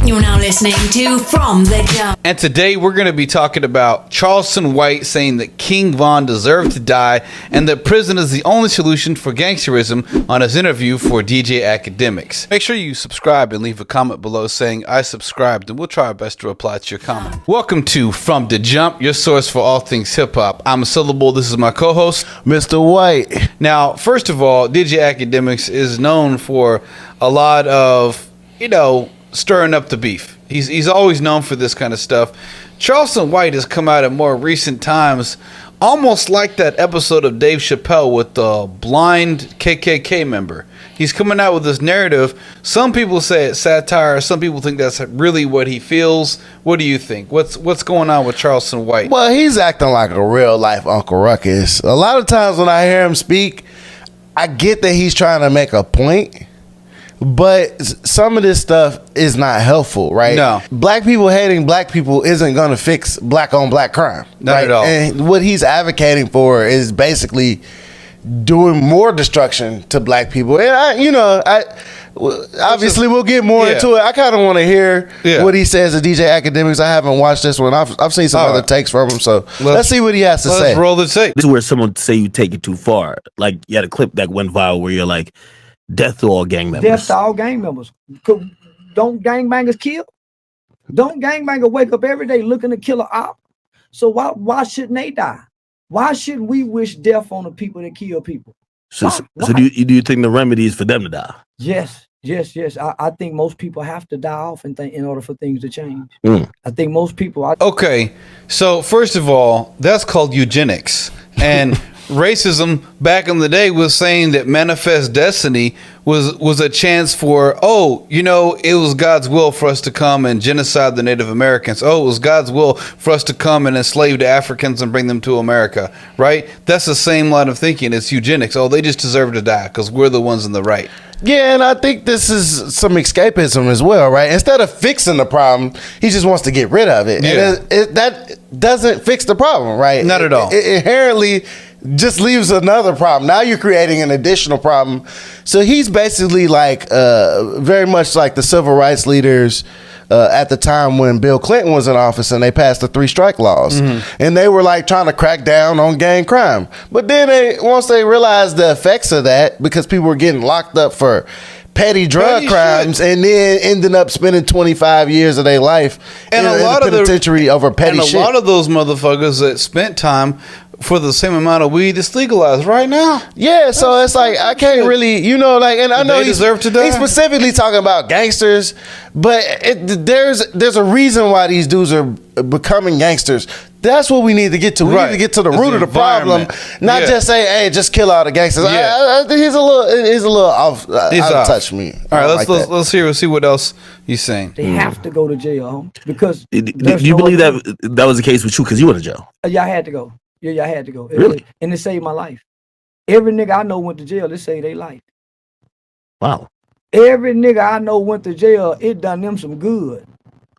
You're now listening to From the Jump. And today we're going to be talking about Charleston White saying that King Von deserved to die and that prison is the only solution for gangsterism on his interview for DJ Akademiks. Make sure you subscribe and leave a comment below saying I subscribed, and we'll try our best to reply to your comment. Welcome to From the Jump, your source for all things hip-hop. I'm Syllable. This is my co-host, Mr. White. Now, first of all, DJ Akademiks is known for a lot of, stirring up the beef. He's always known for this kind of stuff. Charleston White has come out in more recent times, almost like that episode of Dave Chappelle with the blind KKK member. He's coming out with this narrative. Some people say it's satire. Some people think that's really what he feels. What do you think? What's going on with Charleston White? Well, he's acting like a real life Uncle Ruckus. A lot of times when I hear him speak, I get that he's trying to make a point. But some of this stuff is not helpful, right? No. Black people hating black people isn't going to fix black on black crime. Not right? at all. And what he's advocating for is basically doing more destruction to black people. And obviously we'll get more into it. I kind of want to hear what he says to DJ Akademiks. I haven't watched this one. I've seen some other takes from him, so let's see what he has to say. Let's roll the tape. This is where someone say you take it too far. Like you had a clip that went viral where you're like, death to all gang members. Death to all gang members. Don't gangbangers kill? Don't gangbanger wake up every day looking to kill an op? So why shouldn't they die? Why shouldn't we wish death on the people that kill people? So do you think the remedy is for them to die? Yes. I think most people have to die off in order for things to change. I think most people... Okay, so first of all, that's called eugenics. And racism back in the day was saying that manifest destiny was a chance for, it was God's will for us to come and genocide the Native Americans. It was God's will for us to come and enslave the Africans and bring them to America, right? That's the same line of thinking. It's eugenics. They just deserve to die because we're the ones in the right. Yeah, and I think this is some escapism as well, right? Instead of fixing the problem, he just wants to get rid of it. Yeah. And that doesn't fix the problem, right? Not at all. It inherently just leaves another problem. Now you're creating an additional problem. So he's basically like very much like the civil rights leaders at the time when Bill Clinton was in office and they passed the 3-strike laws. And they were like trying to crack down on gang crime. But then once they realized the effects of that, because people were getting locked up for petty drug crimes and then ending up spending 25 years of their life in a penitentiary over petty shit. And a lot of those motherfuckers that spent time for the same amount of weed that's legalized right now. Yeah, so it's like I can't really, and I know they deserve to die. He's specifically talking about gangsters, but there's a reason why these dudes are becoming gangsters. That's what we need to get to. We need to get to the root of the problem, not just say, "Hey, just kill all the gangsters." I think he's a little off. Out of touch me. All right, let's see what else he's saying. They have to go to jail because. Do you believe that was the case with you because you went to jail? Yeah, I had to go. Yeah, I had to go. Really? And it saved my life. Every nigga I know went to jail. It saved their life. Wow. Every nigga I know went to jail. It done them some good.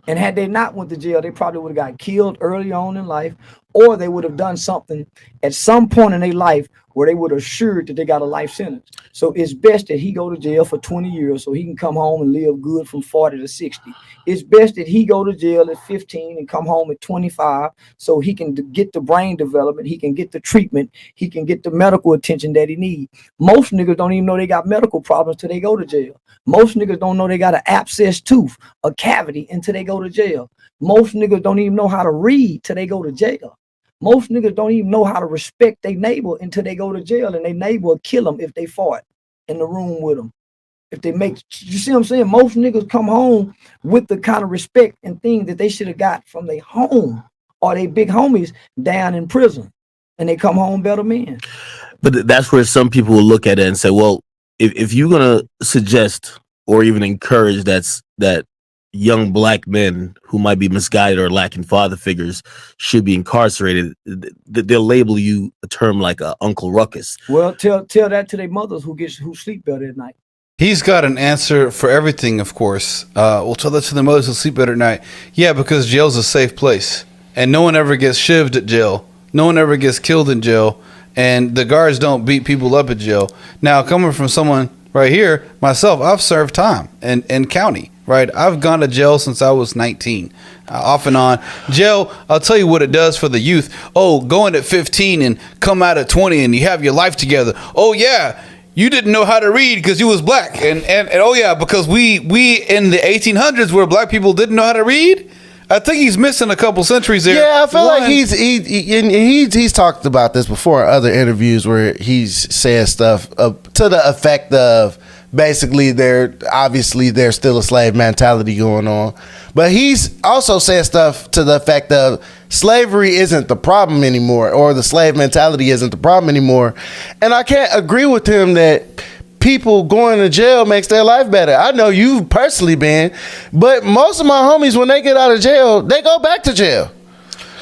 And had they not went to jail, they probably would have got killed early on in life, or they would have done something at some point in their life where they would have assured that they got a life sentence. So it's best that he go to jail for 20 years so he can come home and live good from 40 to 60. It's best that he go to jail at 15 and come home at 25 so he can get the brain development, he can get the treatment, he can get the medical attention that he needs. Most niggas don't even know they got medical problems till they go to jail. Most niggas don't know they got an abscessed tooth, a cavity, until they go to jail. Most niggas don't even know how to read till they go to jail. Most niggas don't even know how to respect their neighbor until they go to jail, and their neighbor will kill them if they fought in the room with them. If they make, you see what I'm saying? Most niggas come home with the kind of respect and things that they should have got from their home or their big homies down in prison, and they come home better men. But that's where some people will look at it and say, well, if you're gonna suggest or even encourage that young black men who might be misguided or lacking father figures should be incarcerated, they'll label you a term like Uncle Ruckus. Well, tell that to their mothers who sleep better at night. He's got an answer for everything, of course. We'll tell that to the mothers who sleep better at night. Yeah, because jail's a safe place. And no one ever gets shivved at jail. No one ever gets killed in jail. And the guards don't beat people up at jail. Now, coming from someone right here, myself, I've served time in county, right? I've gone to jail since I was 19, off and on. Jail, I'll tell you what it does for the youth. Oh, going at 15 and come out at 20 and you have your life together. Oh, yeah. You didn't know how to read because you was black. And oh, yeah, because we in the 1800s where black people didn't know how to read. I think he's missing a couple centuries there. Yeah, I feel like he's talked about this before in other interviews where he's said stuff to the effect of basically there's still a slave mentality going on. But he's also said stuff to the effect of slavery isn't the problem anymore, or the slave mentality isn't the problem anymore. And I can't agree with him that people going to jail makes their life better. I know you've personally been, but most of my homies, when they get out of jail, they go back to jail.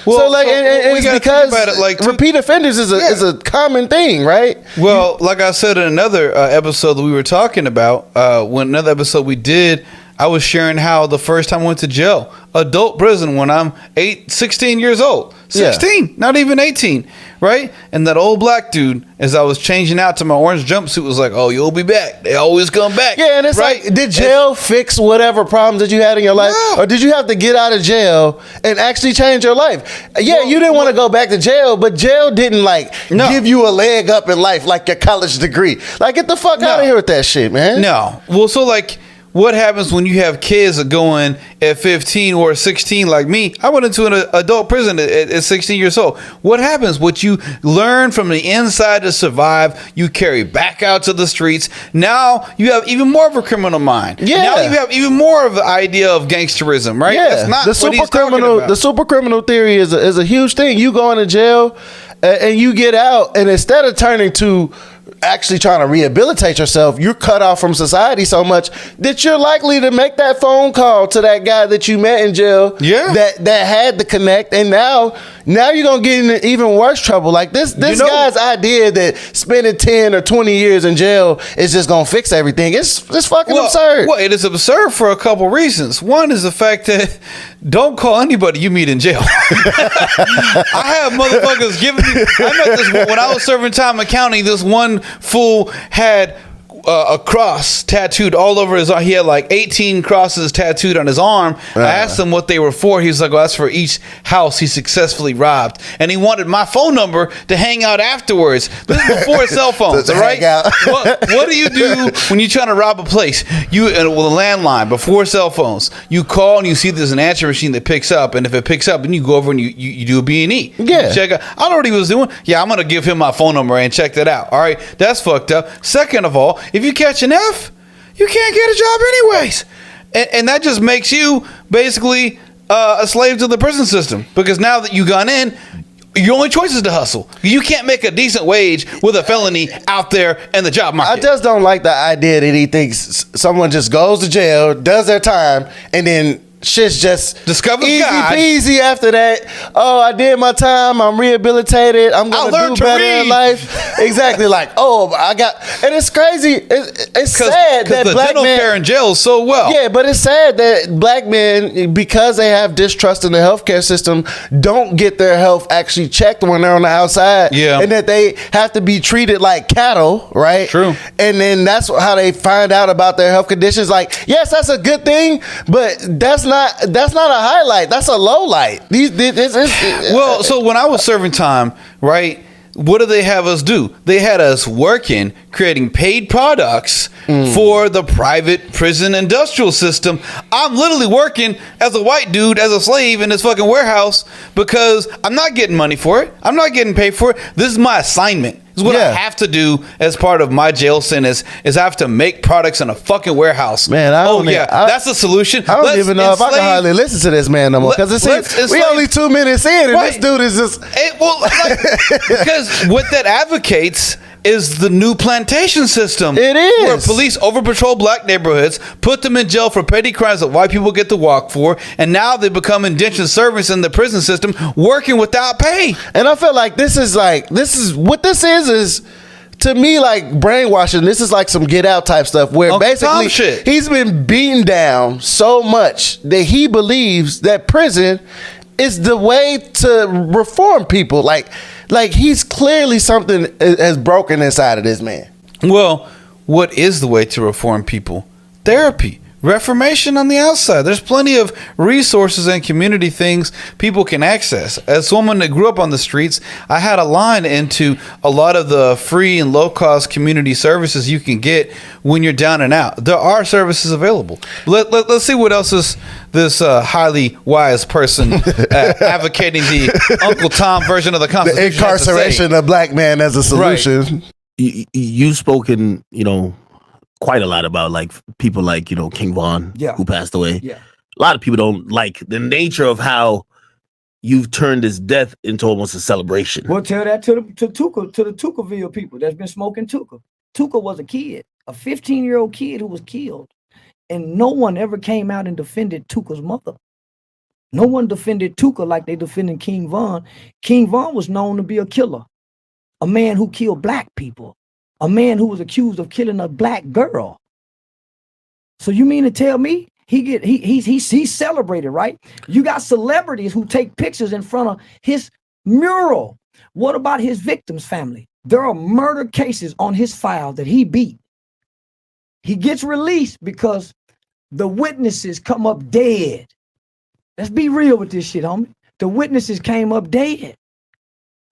Well, so like, and it's because repeat offenders is a common thing, right? Well, like I said in another episode that we were talking about, another episode we did, I was sharing how the first time I went to jail, adult prison, when I'm 16 years old. 16, not even 18, right? And that old black dude, as I was changing out to my orange jumpsuit, was like, "Oh, you'll be back. They always come back." Yeah, and it's right? Like, did jail fix whatever problems that you had in your life? No. Or did you have to get out of jail and actually change your life? Yeah, you didn't want to go back to jail, but jail didn't give you a leg up in life like your college degree. Like, get the fuck out of here with that shit, man. No. Well, so what happens when you have kids that go in at 15 or 16 like me? I went into an adult prison at 16 years old. What happens? What you learn from the inside to survive, you carry back out to the streets. Now you have even more of a criminal mind. Yeah. Now you have even more of the idea of gangsterism, right? Yeah. That's not the super criminal. The super criminal theory is a huge thing. You go into jail and you get out, and instead of turning to actually trying to rehabilitate yourself, you're cut off from society so much that you're likely to make that phone call to that guy that you met in jail, that had the connect, and now you're gonna get in even worse trouble. Like this guy's idea that spending 10 or 20 years in jail is just gonna fix everything. It's fucking absurd. Well, it is absurd for a couple reasons. One is the fact that don't call anybody you meet in jail. I have motherfuckers giving me. I met this when I was serving time in county. This one fool had a cross tattooed all over his arm. He had like 18 crosses tattooed on his arm. I asked him what they were for. He was like, "Oh, that's for each house he successfully robbed." And he wanted my phone number to hang out afterwards. This is before cell phones, all right? What do you do when you're trying to rob a place? You with a landline before cell phones. You call and you see there's an answer machine that picks up, and if it picks up, then you go over and you do a B&E. Yeah. Check out. I know what he was doing. Yeah, I'm gonna give him my phone number and check that out. All right, that's fucked up. Second of all, if you catch an F, you can't get a job anyways. And that just makes you basically a slave to the prison system, because now that you gone in, your only choice is to hustle. You can't make a decent wage with a felony out there in the job market. I just don't like the idea that he thinks someone just goes to jail, does their time, and then shit's just discover easy God. Peasy after that. Oh, I did my time. I'm rehabilitated. I'm gonna do better in life. Exactly. Like, oh, I got. And it's crazy. It's sad that the black dental men care in jail is so well. Yeah, but it's sad that black men, because they have distrust in the healthcare system, don't get their health actually checked when they're on the outside. Yeah, and that they have to be treated like cattle, right? True. And then that's how they find out about their health conditions. Like, yes, that's a good thing, but that's not a highlight. That's a low light. Well, so when I was serving time, right, what did they have us do? They had us working, creating paid products for the private prison industrial system. I'm literally working as a white dude, as a slave in this fucking warehouse, because I'm not getting money for it. I'm not getting paid for it. This is my assignment. This is what I have to do as part of my jail sentence, is I have to make products in a fucking warehouse. Man, that's the solution. I don't even know if I can hardly listen to this man no more, because we only 2 minutes in, and this dude is just... because what that advocates is the new plantation system. It is. Where police over-patrol black neighborhoods, put them in jail for petty crimes that white people get to walk for, and now they become indentured servants in the prison system, working without pay. And I feel like this is to me like brainwashing. This is like some Get Out type stuff, where basically he's been beaten down so much that he believes that prison is the way to reform people. Like he's clearly something has broken inside of this man. Well, what is the way to reform people? Therapy, Reformation on the outside. There's plenty of resources and community things people can access. As someone that grew up on the streets, I had a line into a lot of the free and low-cost community services you can get when you're down and out. There are services available. Let's see what else is this highly wise person advocating the Uncle Tom version of the Constitution. The incarceration of black man as a solution. Right. You've spoken, quite a lot about like people like King Von, who passed away. Yeah. A lot of people don't like the nature of how you've turned his death into almost a celebration. We'll tell that to the Tuckerville people that's been smoking Tucker. Tucker was a kid, a 15-year-old kid who was killed, and no one ever came out and defended Tucker's mother. No one defended Tucker like they defended King Von. King Von was known to be a killer, a man who killed black people. A man who was accused of killing a black girl. So you mean to tell me he's celebrated, right? You got celebrities who take pictures in front of his mural. What about his victims' family? There are murder cases on his file that he beat. He gets released because the witnesses come up dead. Let's be real with this shit, homie. The witnesses came up dead.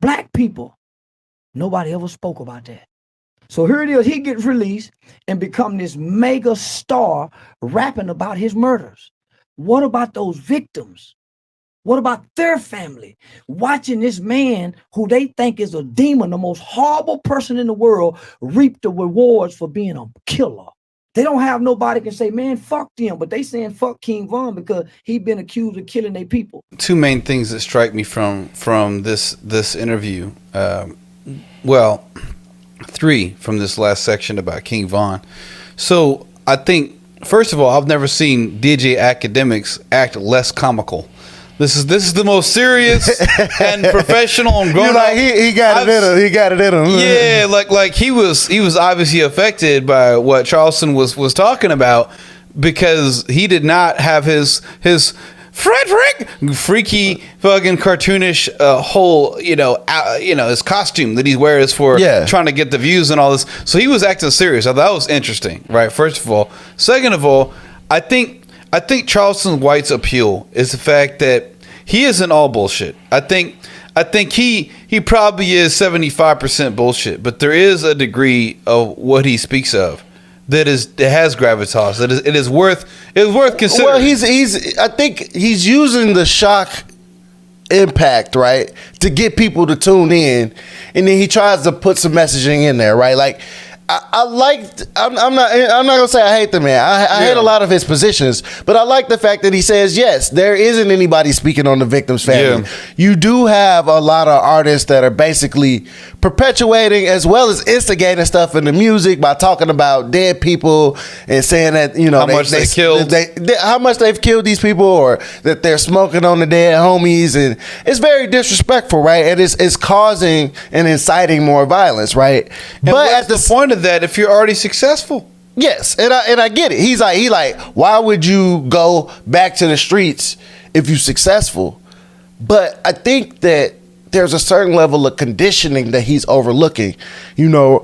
Black people. Nobody ever spoke about that. So here it is, he gets released and become this mega star rapping about his murders. What about those victims? What about their family? Watching this man who they think is a demon, the most horrible person in the world, reap the rewards for being a killer. They don't have nobody can say, man, fuck them, but they saying fuck King Von because he been accused of killing their people. Two main things that strike me from this interview. Three from this last section about King Von. So I think, first of all, I've never seen DJ Akademiks act less comical. This is the most serious and professional and grown up. He got it in him. He got it in him. Yeah, like he was obviously affected by what Charleston was talking about, because he did not have his Frederick freaky fucking cartoonish whole his costume that he wears for trying to get the views and all this. So he was acting serious. I thought that was interesting, right? First of all. Second of all, I think Charleston White's appeal is the fact that he isn't all bullshit. I think he probably is 75% bullshit, but there is a degree of what he speaks of that has gravitas. It is worth considering. Well, I think he's using the shock impact, right, to get people to tune in, and then he tries to put some messaging in there, right? Like I'm not gonna say I hate the man. I hate a lot of his positions, but I like the fact that he says, yes, there isn't anybody speaking on the victim's family. Yeah. You do have a lot of artists that are basically perpetuating as well as instigating stuff in the music by talking about dead people and saying that how much they killed, how much they've killed these people, or that they're smoking on the dead homies, and it's very disrespectful, right? And it's causing and inciting more violence, right? And but at the point of that, if you're already successful. Yes, and I get it. He like, why would you go back to the streets if you're successful? But I think that there's a certain level of conditioning that he's overlooking. And I'm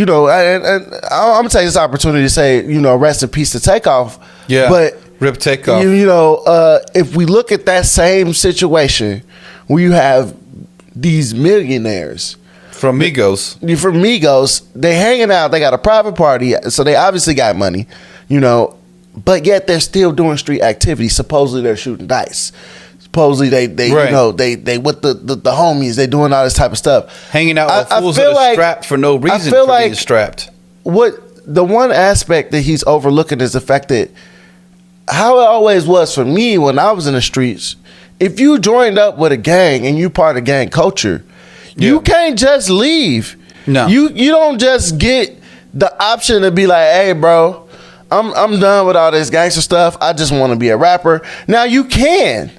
gonna take this opportunity to say, rest in peace to Takeoff. Yeah, but Rip Takeoff. If we look at that same situation where you have these millionaires from Migos, they hanging out, they got a private party, so they obviously got money, but yet they're still doing street activities. Supposedly they're shooting dice. Supposedly they right. they with the homies, they doing all this type of stuff. Hanging out with fools that are strapped for no reason for being strapped. What the one aspect that he's overlooking is the fact that how it always was for me when I was in the streets, if you joined up with a gang and you part of gang culture, you can't just leave. No. You don't just get the option to be like, hey bro, I'm done with all this gangster stuff. I just want to be a rapper. Now you can,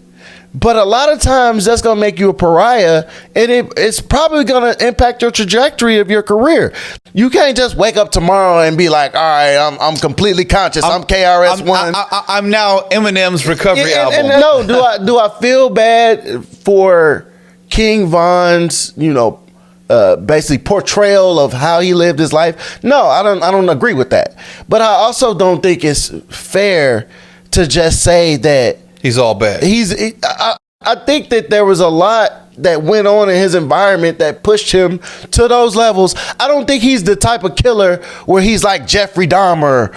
but a lot of times that's gonna make you a pariah, and it's probably gonna impact your trajectory of your career. You can't just wake up tomorrow and be like, all right, I'm completely conscious. I'm KRS-One. I'm now Eminem's recovery album. And no, do I feel bad for King Von's, basically portrayal of how he lived his life. No, I don't agree with that. But I also don't think it's fair to just say that he's all bad. I think that there was a lot that went on in his environment that pushed him to those levels. I don't think he's the type of killer where he's like Jeffrey Dahmer.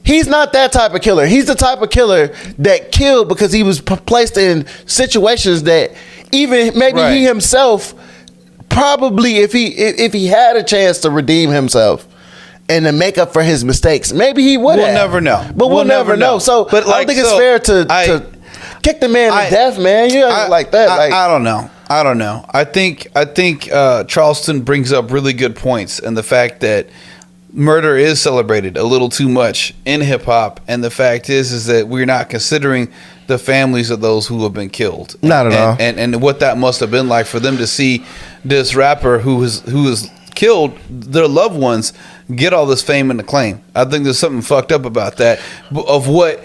He's not that type of killer. He's the type of killer that killed because he was placed in situations that even maybe he himself, probably if he had a chance to redeem himself and to make up for his mistakes, maybe he would. We'll never know. But we'll never know. So but I don't think it's fair to kick the man to death, man. You know, like that. I don't know. I think Charleston brings up really good points, and the fact that murder is celebrated a little too much in hip hop, and the fact is that we're not considering the families of those who have been killed. Not at all. And what that must have been like for them to see this rapper who was killed their loved ones get all this fame and acclaim. I think there's something fucked up about that, of what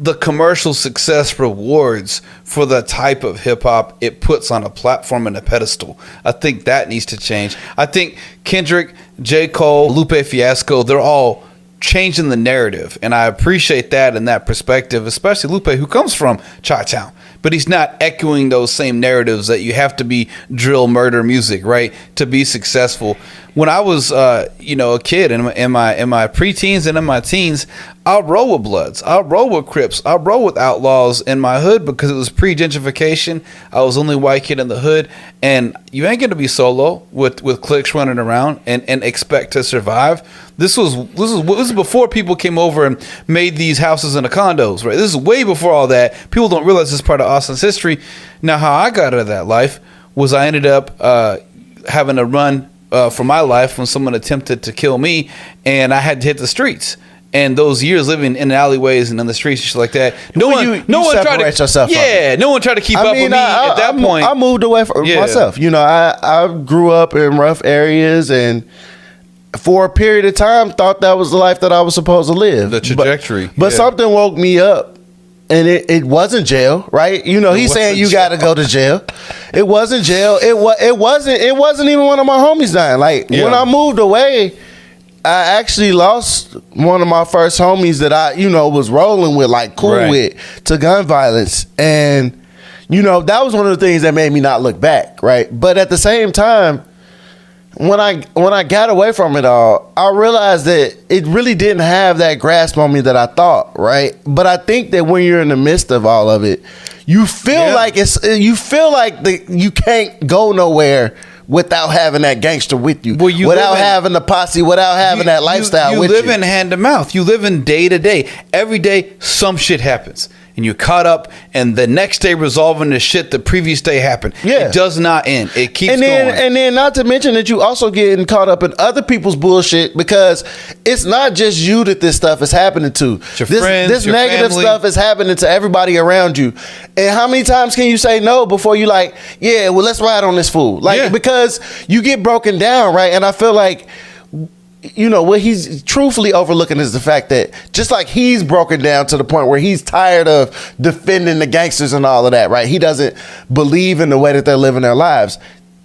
the commercial success rewards for the type of hip hop it puts on a platform and a pedestal. I think that needs to change. I think Kendrick, J. Cole, Lupe Fiasco, they're all changing the narrative, and I appreciate that in that perspective, especially Lupe, who comes from Chi-Town, but he's not echoing those same narratives that you have to be drill murder music, right, to be successful. When I was a kid in my preteens and in my teens, I'll roll with Bloods, I'll roll with Crips, I'll roll with Outlaws in my hood because it was pre-gentrification. I was the only white kid in the hood, and you ain't gonna be solo with cliques running around and expect to survive. This was before people came over and made these houses into condos, right? This is way before all that. People don't realize this is part of Austin's history. Now, how I got out of that life was I ended up having to run for my life when someone attempted to kill me, and I had to hit the streets. And those years living in the alleyways and in the streets and shit like that, no one tried to yourself. Yeah, no one tried to keep up with me at that point. I moved away from myself. You know, I grew up in rough areas, and for a period of time thought that was the life that I was supposed to live. The trajectory. But something woke me up. And it wasn't jail, right? You know, he's saying you got to go to jail. It wasn't jail. It wasn't even one of my homies dying. Like when I moved away, I actually lost one of my first homies that I, was rolling with, like cool with, to gun violence. And, that was one of the things that made me not look back, right? But at the same time, when I got away from it all, I realized that it really didn't have that grasp on me that I thought, right? But I think that when you're in the midst of all of it, you feel like you can't go nowhere without having that gangster with you, without having the posse, without having that lifestyle with you. You live in hand to mouth. You live in day to day. Every day, some shit happens. And you're caught up, and the next day resolving the shit the previous day happened. Yeah. It does not end. It keeps going. And then not to mention that you also getting caught up in other people's bullshit, because it's not just you that this stuff is happening to. It's your friends, this your negative family. stuff is happening to everybody around you. And how many times can you say no before you like, yeah, well, let's ride on this fool? Because you get broken down, right? And I feel like, what he's truthfully overlooking is the fact that just like he's broken down to the point where he's tired of defending the gangsters and all of that, right? He doesn't believe in the way that they're living their lives.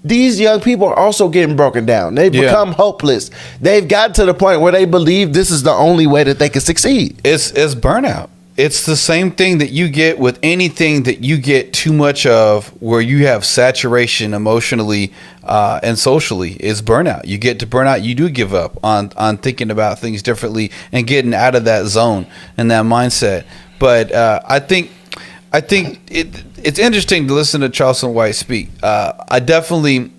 These young people are also getting broken down. They've become hopeless. They've gotten to the point where they believe this is the only way that they can succeed. It's burnout. It's the same thing that you get with anything that you get too much of, where you have saturation emotionally and socially. Is burnout. You get to burnout, you do give up on thinking about things differently and getting out of that zone and that mindset. But I think it's interesting to listen to Charleston White speak. I definitely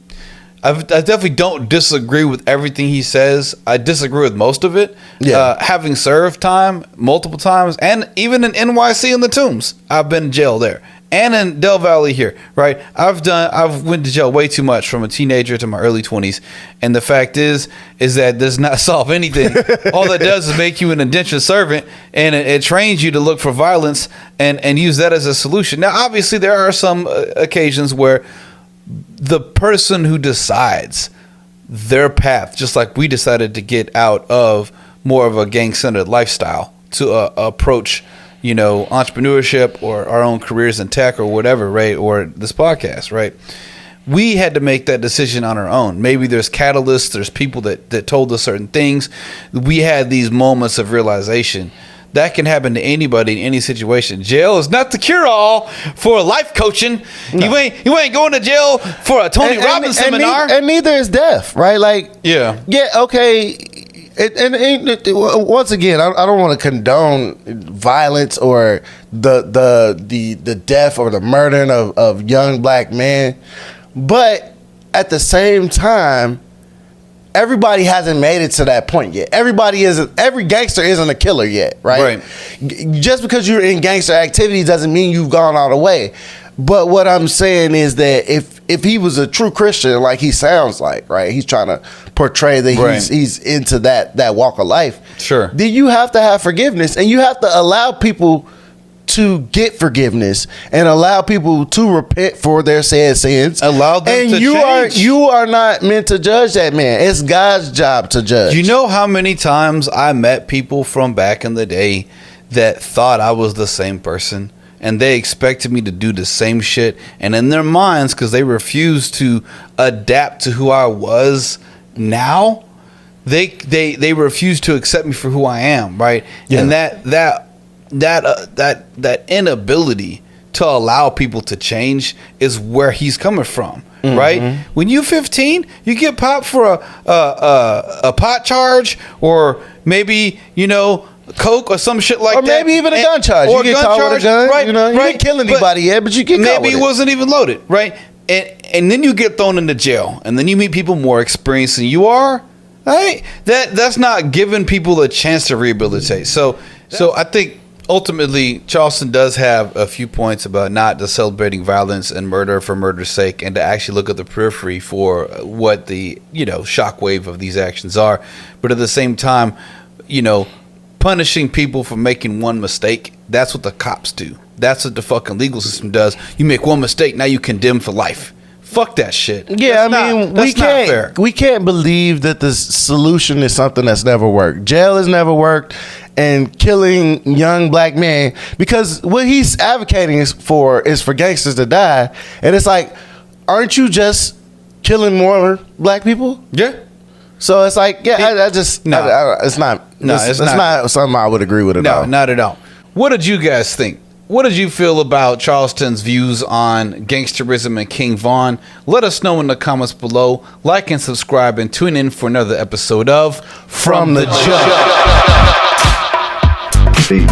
don't disagree with everything he says. I disagree with most of it. Having served time multiple times, and even in NYC in the Tombs, I've been in jail there, and in Del Valley here, right? I've went to jail way too much from a teenager to my early 20s, and the fact is that does not solve anything. All it does is make you an indentured servant, and it trains you to look for violence and use that as a solution. Now, obviously, there are some occasions where the person who decides their path, just like we decided to get out of more of a gang-centered lifestyle to approach, entrepreneurship or our own careers in tech or whatever, right? Or this podcast, right? we had to make that decision on our own. Maybe there's catalysts, there's people that told us certain things. We had these moments of realization. That can happen to anybody in any situation. Jail is not the cure-all for life coaching. No. You ain't going to jail for a Tony Robbins seminar. And neither is death, right? Like, yeah, okay. Once again, I don't want to condone violence or the death or the murdering of young black men, but at the same time, everybody hasn't made it to that point yet. Every gangster isn't a killer yet, right? Just because you're in gangster activity doesn't mean you've gone all the way. But what I'm saying is that if he was a true Christian, like he sounds like, right, he's trying to portray that he's into that walk of life. Sure. Then you have to have forgiveness, and you have to allow people to get forgiveness and allow people to repent for their said sins. Allow them to change. You are not meant to judge that man. It's God's job to judge. You know how many times I met people from back in the day that thought I was the same person, and they expected me to do the same shit, and in their minds, because they refused to adapt to who I was now, they refused to accept me for who I am, right? Yeah. And that inability to allow people to change is where he's coming from, right? When you're 15, you get popped for a pot charge, or maybe coke or some shit like that, or maybe even a gun charge. Or you get caught with a gun, right? You didn't kill anybody yet, but you get caught with it. Maybe it wasn't even loaded, right? And then you get thrown into jail, and then you meet people more experienced than you are. Right? That's not giving people a chance to rehabilitate. So I think ultimately Charleston does have a few points about not just celebrating violence and murder for murder's sake, and to actually look at the periphery for what the shockwave of these actions are. But at the same time, punishing people for making one mistake, that's what the cops do. That's what the fucking legal system does. You make one mistake, now you condemn for life. Fuck that shit. Yeah, we can't believe that the solution is something that's never worked. Jail has never worked, and killing young black men, because what he's advocating is for gangsters to die, and it's like, aren't you just killing more black people? Yeah. So it's like, it's not something I would agree with at all. No, not at all. What did you guys think? What did you feel about Charleston's views on gangsterism and King Von? Let us know in the comments below. Like and subscribe, and tune in for another episode of From the Jump. Peace.